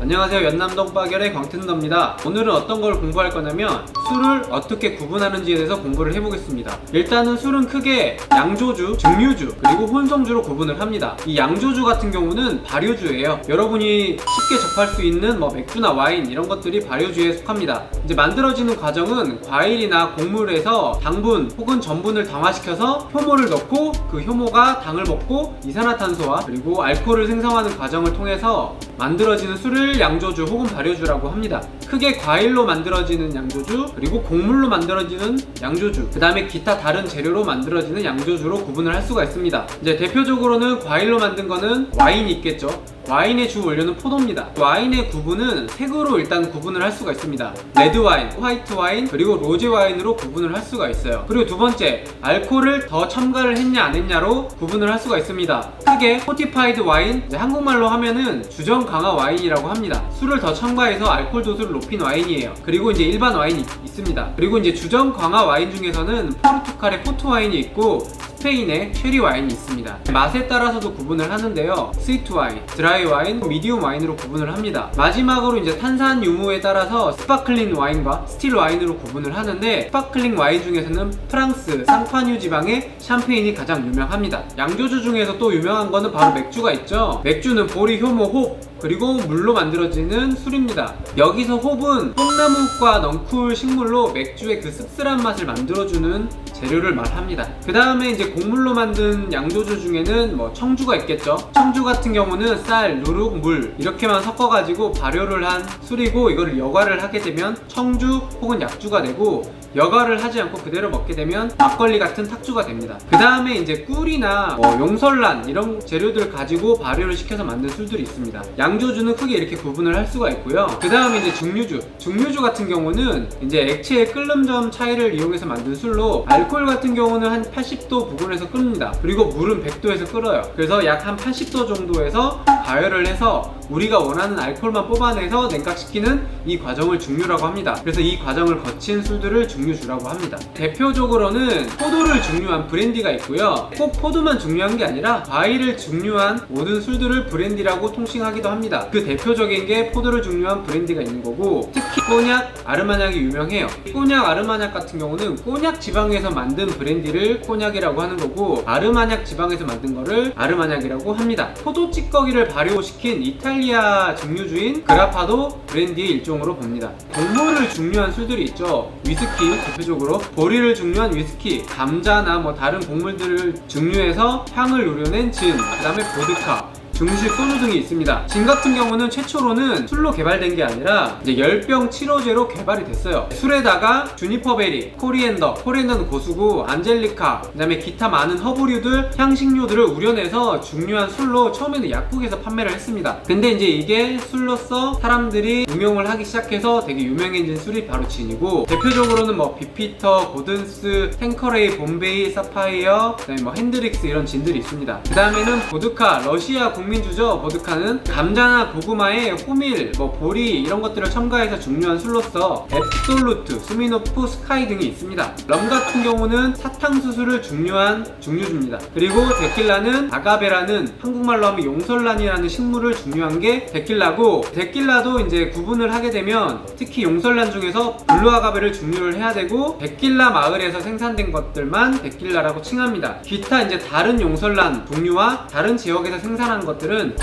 안녕하세요, 연남동 빠결의 광텐더입니다. 오늘은 어떤 걸 공부할 거냐면 술을 어떻게 구분하는지에 대해서 공부를 해보겠습니다. 일단은 술은 크게 양조주, 증류주, 그리고 혼성주로 구분을 합니다. 이 양조주 같은 경우는 발효주예요. 여러분이 쉽게 접할 수 있는 맥주나 와인 이런 것들이 발효주에 속합니다. 이제 만들어지는 과정은 과일이나 곡물에서 당분 혹은 전분을 당화시켜서 효모를 넣고 그 효모가 당을 먹고 이산화탄소와 그리고 알코올을 생성하는 과정을 통해서 만들어지는 술을 양조주 혹은 발효주라고 합니다. 크게 과일로 만들어지는 양조주, 그리고 곡물로 만들어지는 양조주, 그 다음에 기타 다른 재료로 만들어지는 양조주로 구분을 할 수가 있습니다. 이제 대표적으로는 과일로 만든 거는 와인이 있겠죠. 와인의 주 원료는 포도입니다. 와인의 구분은 색으로 일단 구분을 할 수가 있습니다. 레드 와인, 화이트 와인, 그리고 로제 와인으로 구분을 할 수가 있어요. 그리고 두 번째, 알코올을 더 첨가를 했냐 안 했냐로 구분을 할 수가 있습니다. 크게 포티파이드 와인, 한국말로 하면은 주정 강화 와인이라고 합니다. 술을 더 첨가해서 알코올 도수를 높인 와인이에요. 그리고 이제 일반 와인이 있습니다. 그리고 이제 주정 강화 와인 중에서는 포르투갈의 포트 와인이 있고 스페인의 체리 와인이 있습니다. 맛에 따라서도 구분을 하는데요. 스위트 와인, 드라이 와인, 미디움 와인으로 구분을 합니다. 마지막으로 이제 탄산 유무에 따라서 스파클링 와인과 스틸 와인으로 구분을 하는데, 스파클링 와인 중에서는 프랑스 상파뉴 지방의 샴페인이 가장 유명합니다. 양조주 중에서 또 유명한 거는 바로 맥주가 있죠. 맥주는 보리, 효모, 홉, 그리고 물로 만들어지는 술입니다. 여기서 홉은 뽕나무과 넝쿨 식물로 맥주의 그 씁쓸한 맛을 만들어주는 재료를 말합니다. 그 다음에 이제 곡물로 만든 양조주 중에는 청주가 있겠죠. 청주 같은 경우는 쌀, 누룩, 물 이렇게만 섞어가지고 발효를 한 술이고, 이거를 여과를 하게 되면 청주 혹은 약주가 되고, 여과를 하지 않고 그대로 먹게 되면 막걸리 같은 탁주가 됩니다. 그 다음에 이제 꿀이나 용설란 이런 재료들을 가지고 발효를 시켜서 만든 술들이 있습니다. 양조주는 크게 이렇게 구분을 할 수가 있고요. 그 다음에 이제 증류주 같은 경우는 이제 액체의 끓는 차이를 이용해서 만든 술로, 알코올 같은 경우는 한 80도 부근에서 끓습니다. 그리고 물은 100도에서 끓어요. 그래서 약 한 80도 정도에서 가열을 해서 우리가 원하는 알코올만 뽑아내서 냉각시키는 이 과정을 증류라고 합니다. 그래서 이 과정을 거친 술들을 증류주라고 합니다. 대표적으로는 포도를 증류한 브랜디가 있고요. 꼭 포도만 증류한 게 아니라 과일을 증류한 모든 술들을 브랜디라고 통칭하기도 합니다. 그 대표적인 게 포도를 증류한 브랜디가 있는 거고, 특히 꼬냑, 아르마냑이 유명해요. 꼬냑, 아르마냑 같은 경우는 꼬냑 지방에서 만든 브랜디를 꼬냑이라고 하는 거고, 아르마냑 지방에서 만든 거를 아르마냑이라고 합니다. 포도 찌꺼기를 발효시킨 이탈리아 증류주인 그라파도 브랜디의 일종으로 봅니다. 곡물을 증류한 술들이 있죠. 위스키, 대표적으로 보리를 증류한 위스키, 감자나 다른 곡물들을 증류해서 향을 우려낸 진, 그 다음에 보드카, 중식, 소주 등이 있습니다. 진 같은 경우는 최초로는 술로 개발된 게 아니라 이제 열병 치료제로 개발이 됐어요. 술에다가 주니퍼베리, 코리앤더는 고수고, 안젤리카, 그 다음에 기타 많은 허브류들, 향신료들을 우려내서 증류한 술로 처음에는 약국에서 판매를 했습니다. 근데 이제 이게 술로서 사람들이 응용을 하기 시작해서 되게 유명해진 술이 바로 진이고, 대표적으로는 비피터, 고든스, 탱커레이, 봄베이, 사파이어, 그 다음에 핸드릭스 이런 진들이 있습니다. 그 다음에는 보드카, 러시아 국민주죠. 보드카는 감자나 고구마에 호밀, 보리 이런 것들을 첨가해서 증류한 술로서 앱솔루트, 스미노프, 스카이 등이 있습니다. 럼 같은 경우는 사탕수수를 증류한 증류주입니다. 그리고 데킬라는 아가베라는, 한국말로 하면 용설란이라는 식물을 증류한 게 데킬라고, 데킬라도 이제 구분을 하게 되면 특히 용설란 중에서 블루 아가베를 증류를 해야 되고, 데킬라 마을에서 생산된 것들만 데킬라라고 칭합니다. 기타 이제 다른 용설란 종류와 다른 지역에서 생산한 것들은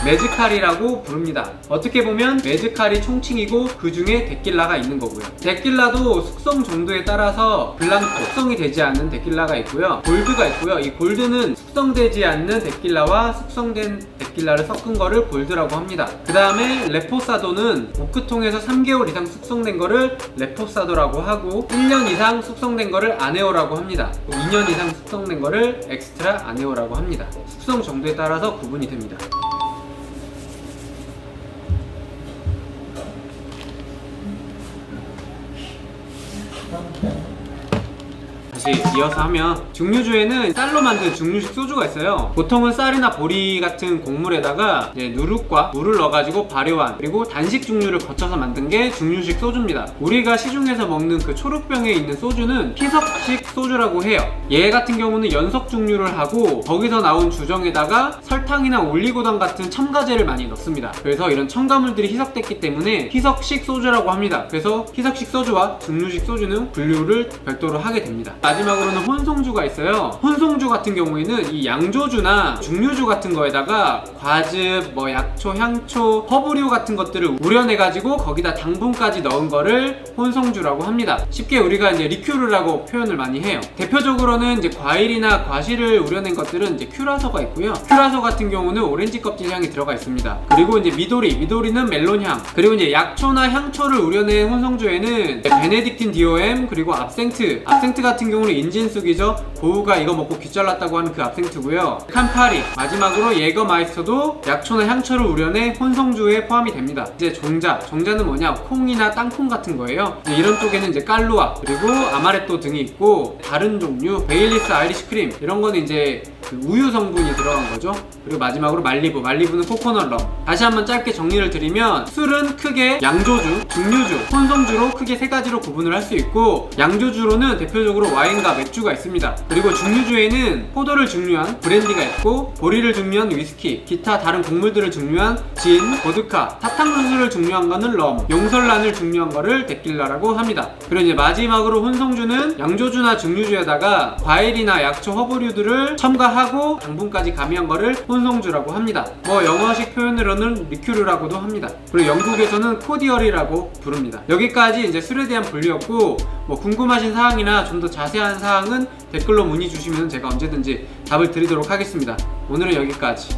메즈칼이라고 부릅니다. 어떻게 보면 메즈칼이 총칭이고 그 중에 데킬라가 있는 거고요. 데킬라도 숙성 정도에 따라서 블랑코, 숙성이 되지 않는 데킬라가 있고요. 골드가 있고요. 이 골드는 숙성되지 않는 데킬라와 숙성된 데킬라를 섞은 거를 골드라고 합니다. 그 다음에 레포사도는 오크통에서 3개월 이상 숙성된 거를 레포사도라고 하고, 1년 이상 숙성된 거를 아네오라고 합니다. 2년 이상 숙성된 거를 엑스트라 아네오라고 합니다. 숙성 정도에 따라서 구분이 됩니다. 같이 이어서 하면, 증류주에는 쌀로 만든 증류식 소주가 있어요. 보통은 쌀이나 보리 같은 곡물에다가 이제 누룩과 물을 넣어가지고 발효한, 그리고 단식 증류를 거쳐서 만든 게 증류식 소주입니다. 우리가 시중에서 먹는 그 초록병에 있는 소주는 희석식 소주라고 해요. 얘 같은 경우는 연석 증류를 하고 거기서 나온 주정에다가 설탕이나 올리고당 같은 첨가제를 많이 넣습니다. 그래서 이런 첨가물들이 희석됐기 때문에 희석식 소주라고 합니다. 그래서 희석식 소주와 증류식 소주는 분류를 별도로 하게 됩니다. 마지막으로는 혼송주가 있어요. 혼송주 같은 경우에는 이 양조주나 증류주 같은 거에다가 과즙, 약초, 향초, 허브류 같은 것들을 우려내가지고 거기다 당분까지 넣은 거를 혼송주라고 합니다. 쉽게 우리가 이제 리큐르라고 표현을 많이 해요. 대표적으로는 이제 과일이나 과실을 우려낸 것들은 이제 큐라소가 있고요. 큐라소 같은 경우는 오렌지 껍질 향이 들어가 있습니다. 그리고 이제 미도리는 멜론 향, 그리고 이제 약초나 향초를 우려낸 혼성주에는 베네딕틴 디오엠, 그리고 압생트 같은 경우는 인진쑥이죠. 고우가 이거 먹고 귀 잘랐다고 하는 그 압생트고요. 칸파리, 마지막으로 예거마이스터도 약초나 향초를 우려낸 혼성주에 포함이 됩니다. 이제 종자는 뭐냐, 콩이나 땅콩 같은 거예요. 이런 쪽에는 이제 깔루아, 그리고 아마레또 등이 있고, 다른 종류 베일리스 아이리시 크림, 이런 거는 이제 그 우유 성분이 들어간 거죠. 그리고 마지막으로 말리부는 코코넛 럼. 다시 한번 짧게 정리를 드리면, 술은 크게 양조주, 증류주, 혼성주로 크게 세 가지로 구분을 할 수 있고, 양조주로는 대표적으로 와인과 맥주가 있습니다. 그리고 증류주에는 포도를 증류한 브랜디가 있고, 보리를 증류한 위스키, 기타 다른 곡물들을 증류한 진, 보드카, 사탕수수를 증류한 거는 럼, 용설란을 증류한 거를 데킬라라고 합니다. 그리고 이제 마지막으로 혼성주는 양조주나 증류주에다가 과일이나 약초, 허브류들을 첨가하고 당분까지 가미한 거를 혼성주라고 합니다. 영어식 표현으로는 리큐르라고도 합니다. 그리고 영국에서는 코디얼이라고 부릅니다. 여기까지 이제 술에 대한 분류였고, 궁금하신 사항이나 좀 더 자세한 사항은 댓글로 문의 주시면 제가 언제든지 답을 드리도록 하겠습니다. 오늘은 여기까지.